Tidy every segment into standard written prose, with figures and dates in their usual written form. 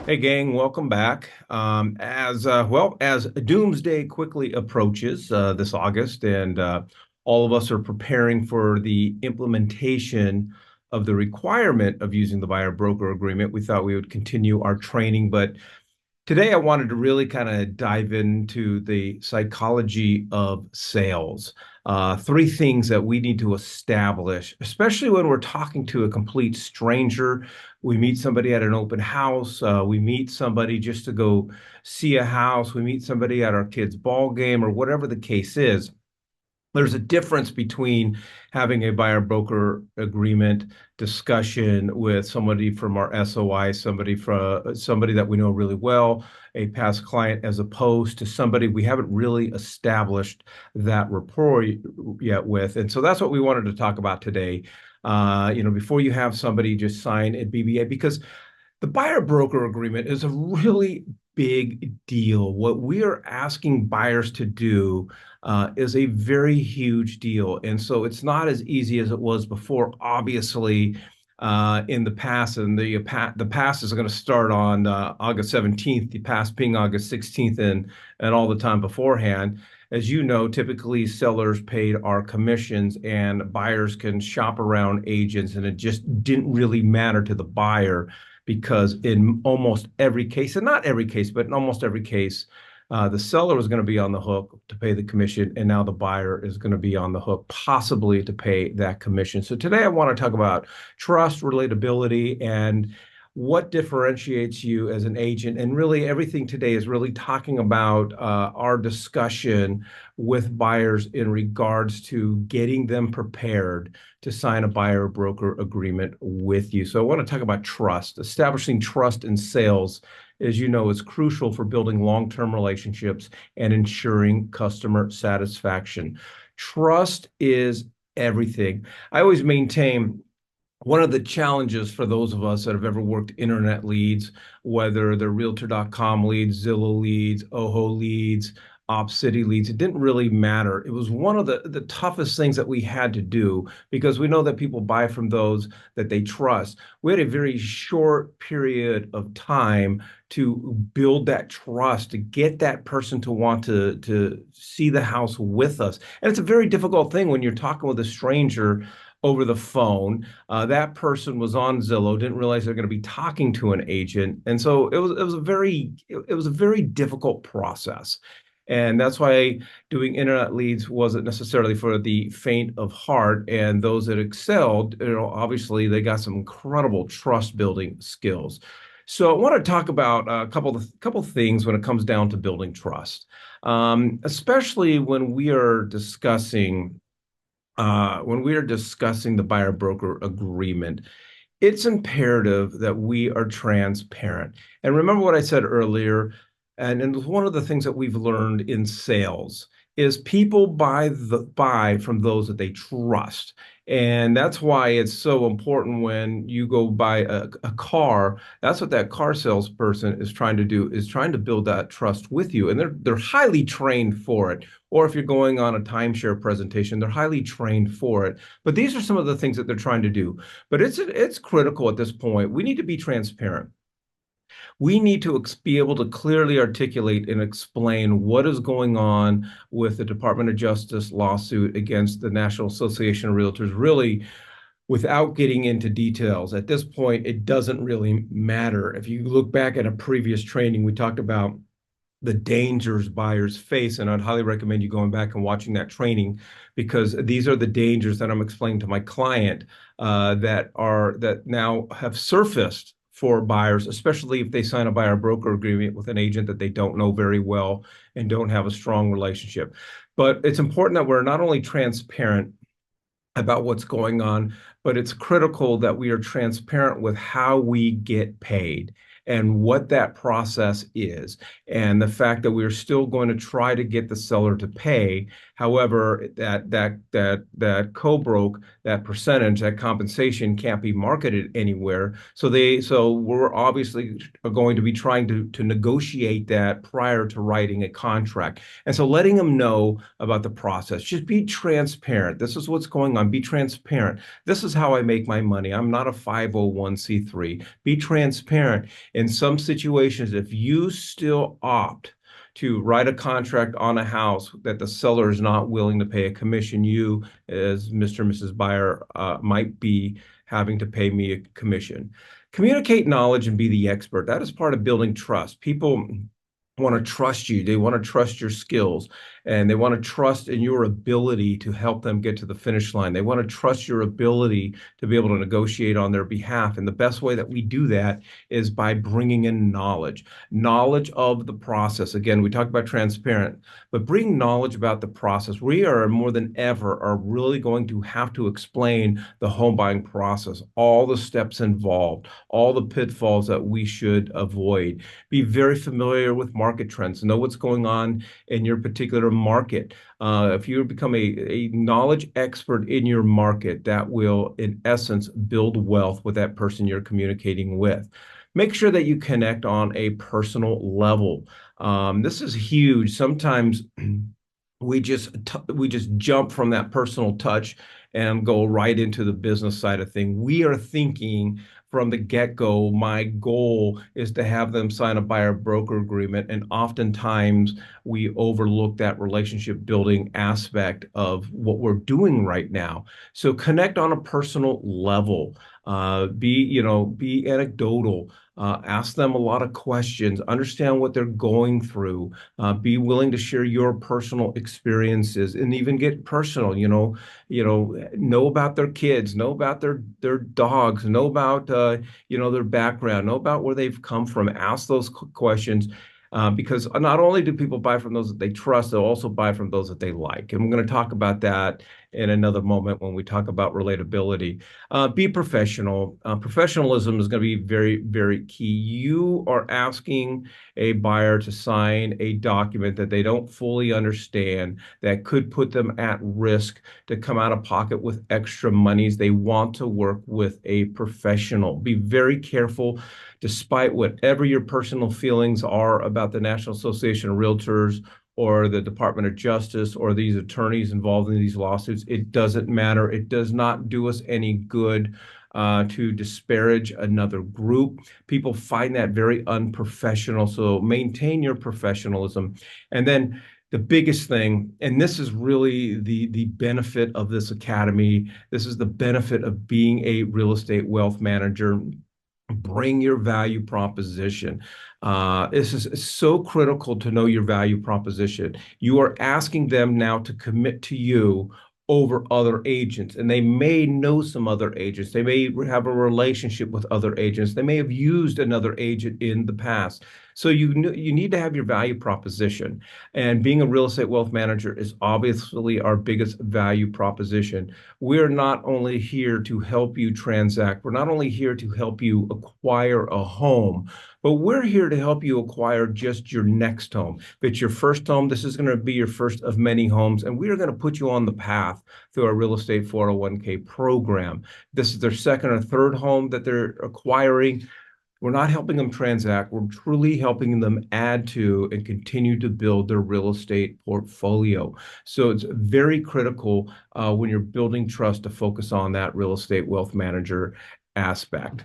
Hey gang, welcome back. As Doomsday quickly approaches this August, and all of us are preparing for the implementation of the requirement of using the buyer broker agreement, we thought we would continue our training. But today I wanted to really kind of dive into the psychology of sales. Three things that we need to establish, especially when we're talking to a complete stranger. We meet somebody at an open house. We meet somebody just to go see a house. We meet somebody at our kid's ball game or whatever the case is. There's a difference between having a buyer broker agreement discussion with somebody from our SOI, somebody that we know really well, a past client, as opposed to somebody we haven't really established that rapport yet with. And so that's what we wanted to talk about today. Before you have somebody just sign a BBA, because the buyer broker agreement is a really big deal. What we are asking buyers to do is a very huge deal. And so it's not as easy as it was before, obviously, in the past. And the past is going to start on August 17th, the past being August 16th, and all the time beforehand. As you know, typically sellers paid our commissions and buyers can shop around agents, and it just didn't really matter to the buyer because in almost every case, and not every case, but in almost every case, the seller was going to be on the hook to pay the commission, and now the buyer is going to be on the hook possibly to pay that commission. So today I want to talk about trust, relatability, and what differentiates you as an agent. And really everything today is really talking about our discussion with buyers in regards to getting them prepared to sign a buyer broker agreement with you. So I want to talk about trust. Establishing trust in sales, as you know, is crucial for building long-term relationships and ensuring customer satisfaction. Trust is everything. I always maintain one of the challenges for those of us that have ever worked internet leads, whether they're realtor.com leads, Zillow leads, OHO leads, OpCity leads, it didn't really matter. It was one of the toughest things that we had to do because we know that people buy from those that they trust. We had a very short period of time to build that trust, to get that person to want to see the house with us. And it's a very difficult thing when you're talking with a stranger over the phone. That person was on Zillow, didn't realize they're going to be talking to an agent, and so it was a very difficult process. And that's why doing internet leads wasn't necessarily for the faint of heart. And those that excelled, obviously they got some incredible trust building skills. So I want to talk about a couple things when it comes down to building trust, especially when we are discussing the buyer broker agreement. It's imperative that we are transparent. And remember what I said earlier, and one of the things that we've learned in sales is people buy from those that they trust. And that's why it's so important when you go buy a car. That's what that car salesperson is trying to do, is trying to build that trust with you. And they're highly trained for it. Or if you're going on a timeshare presentation, they're highly trained for it. But these are some of the things that they're trying to do. But it's critical at this point. We need to be transparent. We need to be able to clearly articulate and explain what is going on with the Department of Justice lawsuit against the National Association of Realtors, really without getting into details. At this point, it doesn't really matter. If you look back at a previous training, we talked about the dangers buyers face, and I'd highly recommend you going back and watching that training, because these are the dangers that I'm explaining to my client that now have surfaced for buyers, especially if they sign a buyer broker agreement with an agent that they don't know very well and don't have a strong relationship. But it's important that we're not only transparent about what's going on, but it's critical that we are transparent with how we get paid and what that process is, and the fact that we're still going to try to get the seller to pay. However, that co-broke, that percentage, that compensation can't be marketed anywhere. So we're obviously going to be trying to negotiate that prior to writing a contract. And so letting them know about the process, just be transparent. This is what's going on. Be transparent. This is how I make my money. I'm not a 501c3. Be transparent. In some situations, if you still opt to write a contract on a house that the seller is not willing to pay a commission, you, as Mr. and Mrs. Buyer, might be having to pay me a commission. Communicate knowledge and be the expert. That is part of building trust. People want to trust you. They want to trust your skills, and they want to trust in your ability to help them get to the finish line. They want to trust your ability to be able to negotiate on their behalf. And the best way that we do that is by bringing in knowledge of the process. Again, we talk about transparent, but bring knowledge about the process. We are more than ever are really going to have to explain the home buying process, all the steps involved, all the pitfalls that we should avoid. Be very familiar with market trends, know what's going on in your particular market. If you become a knowledge expert in your market, that will, in essence, build wealth with that person you're communicating with. Make sure that you connect on a personal level. This is huge. Sometimes we just jump from that personal touch and go right into the business side of thing. We are thinking from the get-go, my goal is to have them sign a buyer broker agreement. And oftentimes we overlook that relationship building aspect of what we're doing right now. So connect on a personal level. Be anecdotal. Ask them a lot of questions. Understand what they're going through. Be willing to share your personal experiences and even get personal. Know about their kids, know about their dogs, know about their background, know about where they've come from. Ask those questions. Because not only do people buy from those that they trust, they'll also buy from those that they like. And we're going to talk about that in another moment when we talk about relatability. Be professional. Professionalism is going to be very, very key. You are asking a buyer to sign a document that they don't fully understand, that could put them at risk to come out of pocket with extra monies. They want to work with a professional. Be very careful, despite whatever your personal feelings are about the National Association of Realtors or the Department of Justice or these attorneys involved in these lawsuits. It doesn't matter. It does not do us any good to disparage another group. People find that very unprofessional. So maintain your professionalism. And then the biggest thing, and this is really the benefit of this academy, this is the benefit of being a real estate wealth manager. Bring your value proposition. This is so critical to know your value proposition. You are asking them now to commit to you over other agents, and they may know some other agents. They may have a relationship with other agents. They may have used another agent in the past. So you need to have your value proposition. And being a real estate wealth manager is obviously our biggest value proposition. We're not only here to help you transact, we're not only here to help you acquire a home, but we're here to help you acquire just your next home. If it's your first home, this is going to be your first of many homes, and we are going to put you on the path through our real estate 401k program. This is their second or third home that they're acquiring. We're not helping them transact. We're truly helping them add to and continue to build their real estate portfolio. So it's very critical when you're building trust to focus on that real estate wealth manager aspect.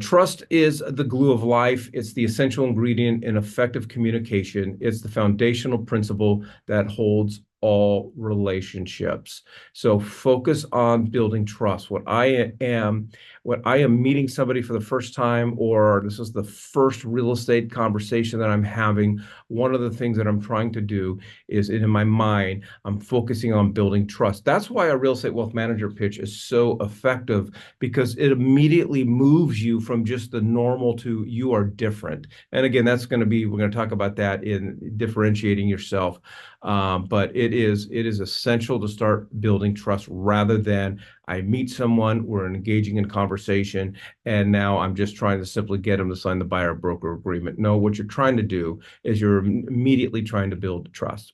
Trust is the glue of life. It's the essential ingredient in effective communication. It's the foundational principle that holds all relationships. So focus on building trust. When I am meeting somebody for the first time, or this is the first real estate conversation that I'm having, one of the things that I'm trying to do is in my mind, I'm focusing on building trust. That's why a real estate wealth manager pitch is so effective, because it immediately moves you from just the normal to you are different. And again, we're going to talk about that in differentiating yourself. But it is essential to start building trust rather than I meet someone, we're engaging in conversation, and now I'm just trying to simply get them to sign the buyer broker agreement. No, what you're trying to do is you're immediately trying to build trust.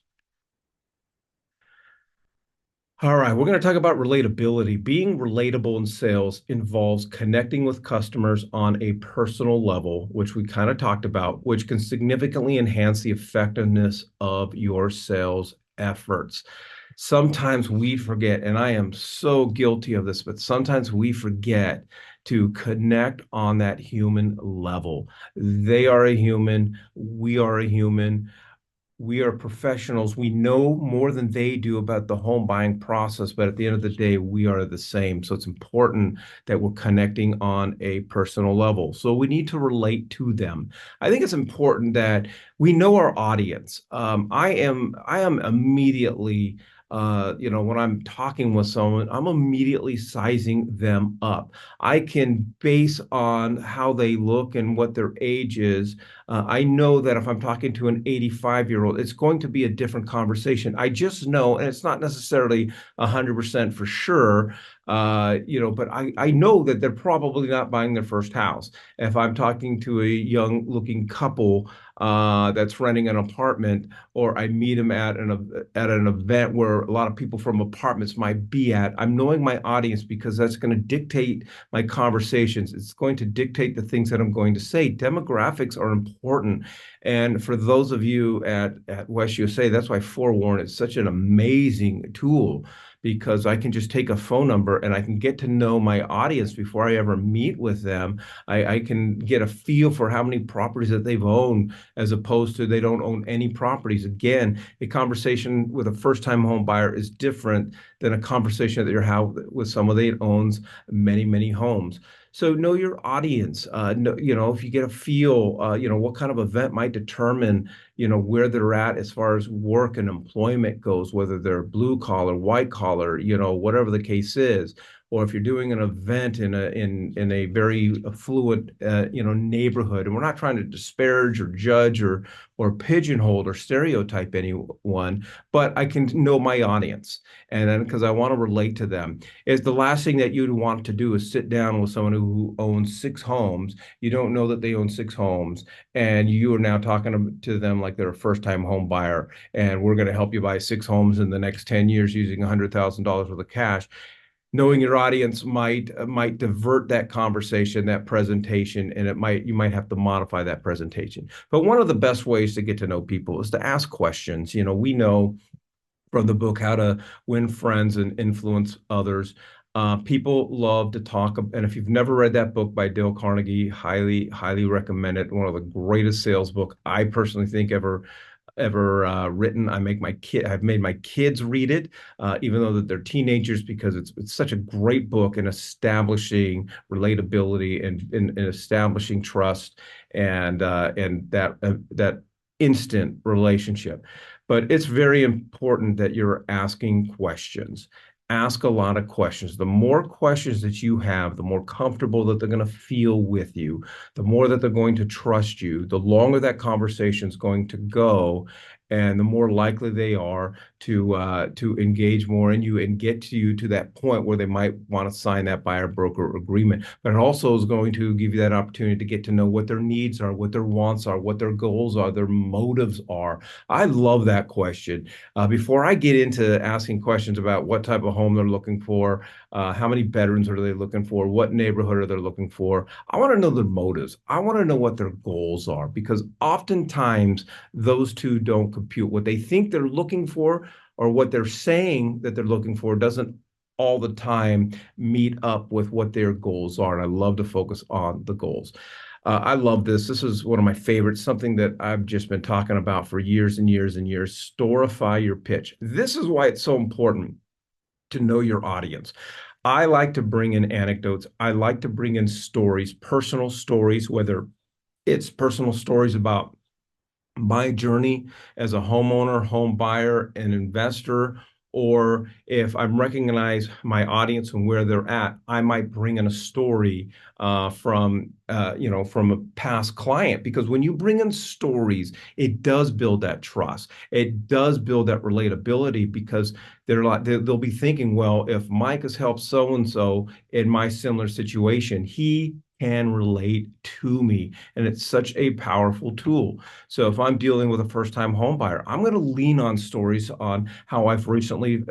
All right, we're going to talk about relatability. Being relatable in sales involves connecting with customers on a personal level, which we kind of talked about, which can significantly enhance the effectiveness of your sales efforts. Sometimes we forget, and I am so guilty of this, but sometimes we forget to connect on that human level. They are a human, we are a human. We are professionals. We know more than they do about the home buying process, but at the end of the day, we are the same. So it's important that we're connecting on a personal level. So we need to relate to them. I think it's important that we know our audience. I am immediately when I'm talking with someone, I'm immediately sizing them up. I can base on how they look and what their age is. I know that if I'm talking to an 85-year-old, it's going to be a different conversation. I just know, and it's not necessarily 100% for sure, but I know that they're probably not buying their first house. If I'm talking to a young looking couple that's renting an apartment, or I meet them at an event where a lot of people from apartments might be at, I'm knowing my audience because that's going to dictate my conversations. It's going to dictate the things that I'm going to say. Demographics are important. And for those of you at West USA, that's why Forewarn is such an amazing tool, because I can just take a phone number and I can get to know my audience before I ever meet with them. I can get a feel for how many properties that they've owned, as opposed to they don't own any properties. Again, a conversation with a first-time home buyer is different than a conversation that you're having with somebody that owns many, many homes. So know your audience. If you get a feel, what kind of event might determine, where they're at as far as work and employment goes, whether they're blue collar, white collar, whatever the case is. Or if you're doing an event in a very affluent neighborhood, and we're not trying to disparage or judge or pigeonhole or stereotype anyone, but I can know my audience, and then because I want to relate to them. Is the last thing that you'd want to do is sit down with someone who owns six homes. You don't know that they own six homes, and you are now talking to them like they're a first-time home buyer, and we're going to help you buy six homes in the next 10 years using $100,000 worth of cash. Knowing your audience might divert that conversation, that presentation, and you might have to modify that presentation. But one of the best ways to get to know people is to ask questions. We know from the book How to Win Friends and Influence Others. People love to talk, and if you've never read that book by Dale Carnegie, highly, highly recommend it. One of the greatest sales book I personally think ever written. I've made my kids read it, even though that they're teenagers, because it's such a great book in establishing relatability and establishing trust and that instant relationship. But it's very important that you're asking questions. Ask a lot of questions. The more questions that you have, the more comfortable that they're going to feel with you, the more that they're going to trust you, the longer that conversation is going to go, and the more likely they are to engage more in you and get you to that point where they might want to sign that buyer broker agreement. But it also is going to give you that opportunity to get to know what their needs are, what their wants are, what their goals are, their motives are. I love that question. Before I get into asking questions about what type of home they're looking for, how many bedrooms are they looking for, what neighborhood are they looking for, I want to know their motives. I want to know what their goals are, because oftentimes those two don't compute. What they think they're looking for or what they're saying that they're looking for doesn't all the time meet up with what their goals are. And I love to focus on the goals. I love this. This is one of my favorites, something that I've just been talking about for years and years and years. Storify your pitch. This is why it's so important to know your audience. I like to bring in anecdotes. I like to bring in stories, personal stories, whether it's personal stories about my journey as a homeowner, home buyer, and investor, or if I'm recognize my audience and where they're at, I might bring in a story from a past client. Because when you bring in stories, it does build that trust. It does build that relatability, because they'll be thinking, well, if Mike has helped so and so in my similar situation, he can relate to me. And it's such a powerful tool. So if I'm dealing with a first-time home buyer, I'm going to lean on stories on how I've recently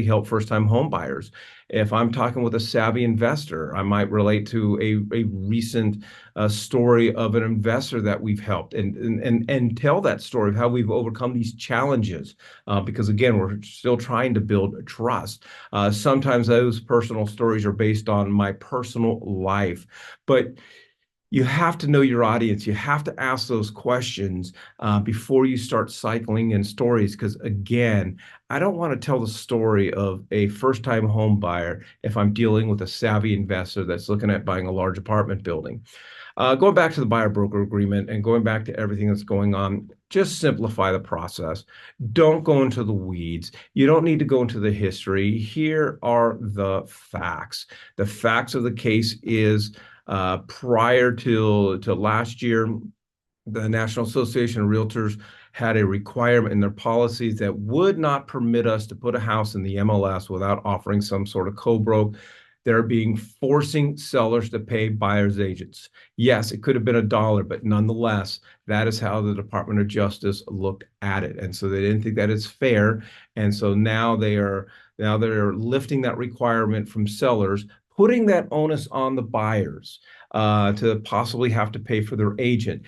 helped first-time home buyers. If I'm talking with a savvy investor, I might relate to a recent story of an investor that we've helped and tell that story of how we've overcome these challenges. Because again, we're still trying to build trust. Sometimes those personal stories are based on my personal life, but you have to know your audience. You have to ask those questions before you start cycling in stories. Because again, I don't want to tell the story of a first-time home buyer if I'm dealing with a savvy investor that's looking at buying a large apartment building. Going back to the buyer broker agreement and going back to everything that's going on, just simplify the process. Don't go into the weeds. You don't need to go into the history. Here are the facts. The facts of the case is prior to last year, the National Association of Realtors had a requirement in their policies that would not permit us to put a house in the MLS without offering some sort of co-broke. They're being forcing sellers to pay buyers agents. Yes, it could have been $1, but nonetheless, that is how the Department of Justice looked at it. And so they didn't think that it's fair. And so now they're lifting that requirement from sellers, putting that onus on the buyers to possibly have to pay for their agent.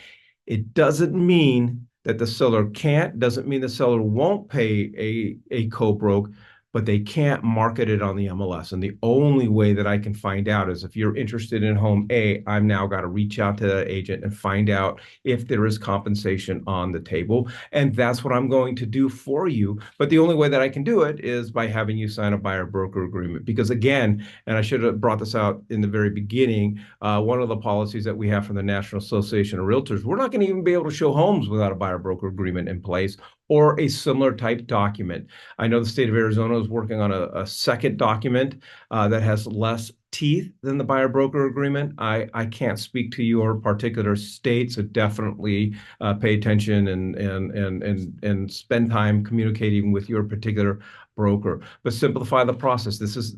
It doesn't mean that the seller can't, doesn't mean the seller won't pay a co-broke, but they can't market it on the MLS. And the only way that I can find out is if you're interested in home A, I've now got to reach out to that agent and find out if there is compensation on the table. And that's what I'm going to do for you. But the only way that I can do it is by having you sign a buyer broker agreement. Because again, and I should have brought this out in the very beginning, one of the policies that we have from the National Association of Realtors, we're not going to even be able to show homes without a buyer broker agreement in place or a similar type document. I know the state of Arizona is working on a second document that has less teeth than the buyer broker agreement. I can't speak to your particular state, so definitely pay attention and spend time communicating with your particular broker. But simplify the process. This is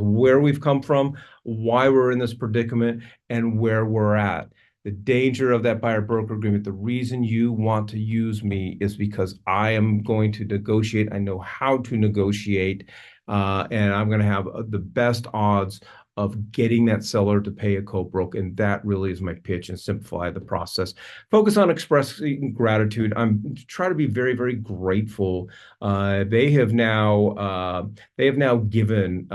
where we've come from, why we're in this predicament, and where we're at. The danger of that buyer broker agreement, the reason you want to use me is because I am going to negotiate. I know how to negotiate, and I'm going to have the best odds of getting that seller to pay a co-broke. And that really is my pitch, and simplify the process. Focus on expressing gratitude. I'm trying to be very, very grateful. They have now given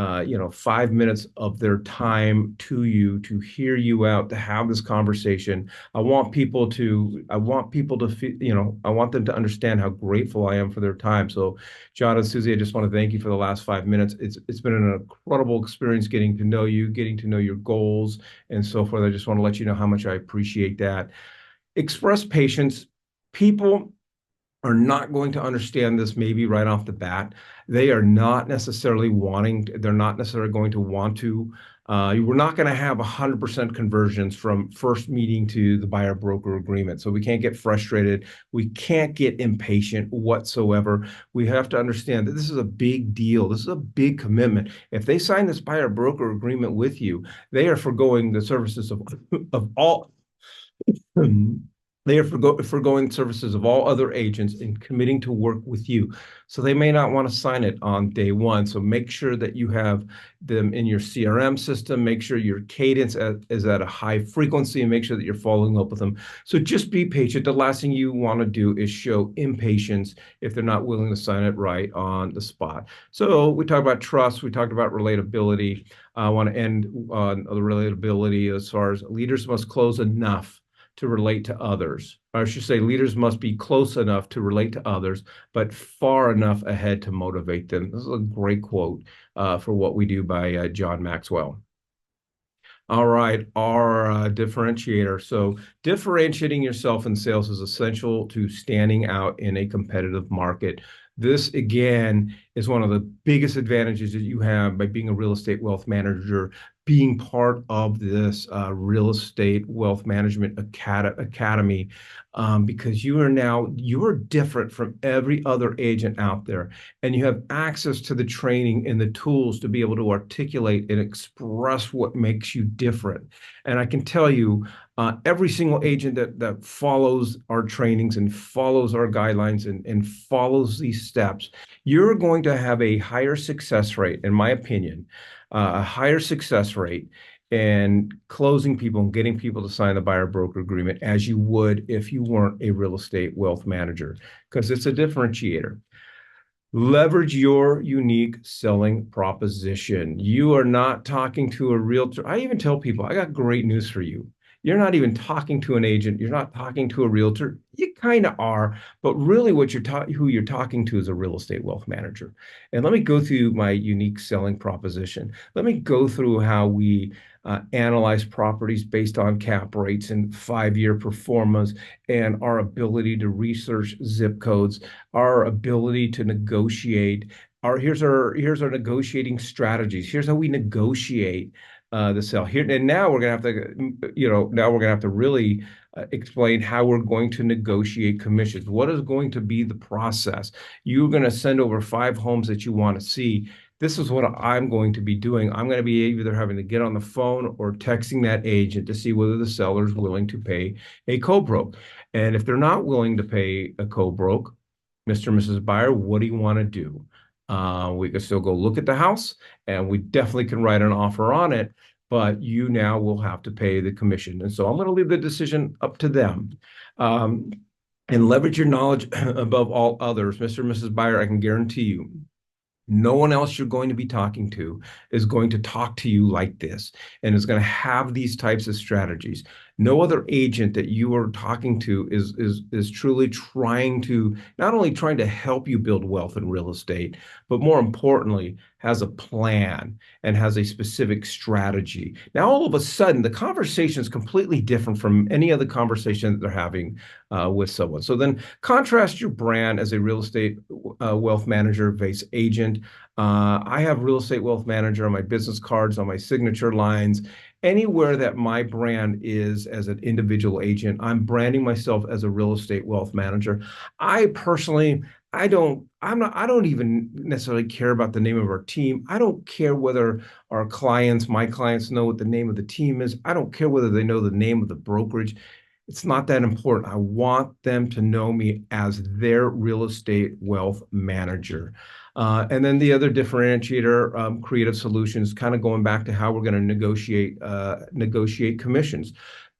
5 minutes of their time to you to hear you out, to have this conversation. I want people to feel, I want them to understand how grateful I am for their time. So, John and Susie, I just want to thank you for the last 5 minutes. It's been an incredible experience getting to know you, getting to know your goals, and so forth. I just want to let you know how much I appreciate that. Express patience. People are not going to understand this maybe right off the bat. They're not necessarily going to want to. We're not going to have 100% conversions from first meeting to the buyer broker agreement. So we can't get frustrated. We can't get impatient whatsoever. We have to understand that this is a big deal. This is a big commitment. If they sign this buyer broker agreement with you, they are foregoing the services of all they are foregoing services of all other agents and committing to work with you. So they may not want to sign it on day one. So make sure that you have them in your CRM system. Make sure your cadence is at a high frequency, and make sure that you're following up with them. So just be patient. The last thing you want to do is show impatience if they're not willing to sign it right on the spot. So we talked about trust. We talked about relatability. I want to end on the relatability as far as leaders must close enough to relate to others. Or I should say, leaders must be close enough to relate to others, but far enough ahead to motivate them. This is a great quote for what we do by John Maxwell. All right, our differentiator. So differentiating yourself in sales is essential to standing out in a competitive market. This, again, is one of the biggest advantages that you have by being a real estate wealth manager, being part of this real estate wealth management academy, because you are different from every other agent out there, and you have access to the training and the tools to be able to articulate and express what makes you different. And I can tell you, Every single agent that follows our trainings and follows our guidelines and follows these steps, you're going to have a higher success rate, in my opinion, a higher success rate in closing people and getting people to sign the buyer broker agreement as you would if you weren't a real estate wealth manager, because it's a differentiator. Leverage your unique selling proposition. You are not talking to a realtor. I even tell people, I got great news for you. You're not even talking to an agent. You're not talking to a realtor. You kind of are, but really who you're talking to is a real estate wealth manager. And let me go through my unique selling proposition. Let me go through how we analyze properties based on cap rates and 5-year performance and our ability to research zip codes, our ability to negotiate. Here's our negotiating strategies. Here's how we negotiate the sale. Here and now we're gonna have to, now we're gonna have to really explain how we're going to negotiate commissions. What is going to be the process? You're going to send over 5 homes that you want to see. This is what I'm going to be doing. I'm going to be either having to get on the phone or texting that agent to see whether the seller is willing to pay a co-broke. And if they're not willing to pay a co-broke, Mr. and Mrs. Buyer, what do you want to do? We could still go look at the house, and we definitely can write an offer on it, but you now will have to pay the commission. And so I'm going to leave the decision up to them. Um, and leverage your knowledge above all others. Mr. and Mrs. Buyer, I can guarantee you, no one else you're going to be talking to is going to talk to you like this and is going to have these types of strategies. No other agent that you are talking to is truly trying to not only trying to help you build wealth in real estate, but more importantly, has a plan and has a specific strategy. Now, all of a sudden, the conversation is completely different from any other conversation that they're having with someone. So then contrast your brand as a real estate wealth manager based agent. I have real estate wealth manager on my business cards, on my signature lines. Anywhere that my brand is as an individual agent, I'm branding myself as a real estate wealth manager. I personally, I don't even necessarily care about the name of our team. I don't care whether my clients know what the name of the team is. I don't care whether they know the name of the brokerage. It's not that important. I want them to know me as their real estate wealth manager. And then the other differentiator, creative solutions, kind of going back to how we're going to negotiate commissions.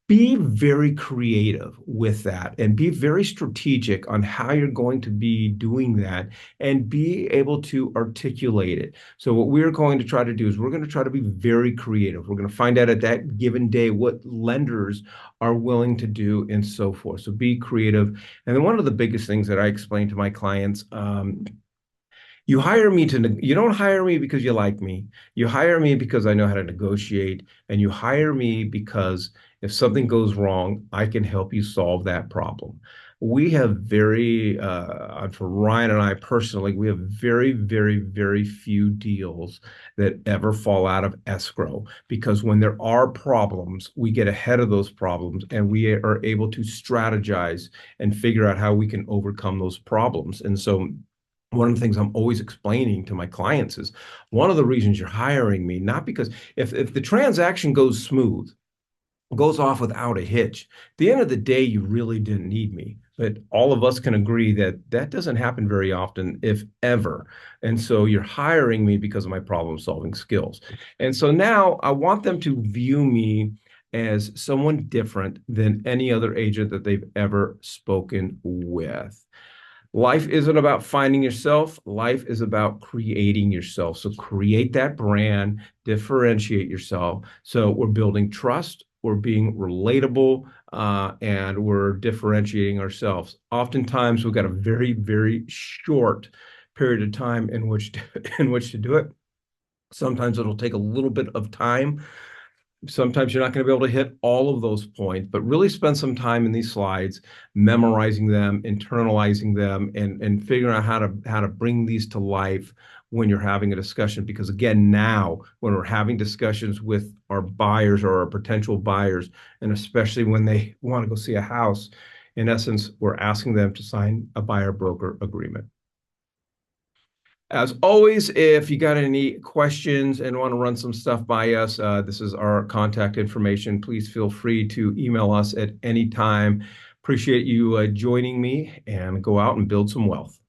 Be very creative with that and be very strategic on how you're going to be doing that and be able to articulate it. So what we're going to try to do is we're going to try to be very creative. We're going to find out at that given day what lenders are willing to do and so forth. So be creative. And then one of the biggest things that I explain to my clients, you don't hire me because you like me. You hire me because I know how to negotiate, and you hire me because if something goes wrong, I can help you solve that problem. We have for Ryan and I personally, we have very, very, very few deals that ever fall out of escrow because when there are problems, we get ahead of those problems and we are able to strategize and figure out how we can overcome those problems. And so one of the things I'm always explaining to my clients is one of the reasons you're hiring me, not because if the transaction goes smooth, goes off without a hitch, at the end of the day, you really didn't need me. But all of us can agree that that doesn't happen very often, if ever. And so you're hiring me because of my problem solving skills. And so now I want them to view me as someone different than any other agent that they've ever spoken with. Life isn't about finding yourself. Life is about creating yourself. So create that brand, differentiate yourself. So we're building trust, we're being relatable, and we're differentiating ourselves. Oftentimes, we've got a very, very short period of time in which to do it. Sometimes it'll take a little bit of time. Sometimes you're not going to be able to hit all of those points, but really spend some time in these slides, memorizing them, internalizing them, and figuring out how to bring these to life when you're having a discussion. Because again, now when we're having discussions with our buyers or our potential buyers, and especially when they want to go see a house, in essence, we're asking them to sign a buyer broker agreement. As always, if you got any questions and want to run some stuff by us, this is our contact information. Please feel free to email us at any time. Appreciate you joining me, and go out and build some wealth.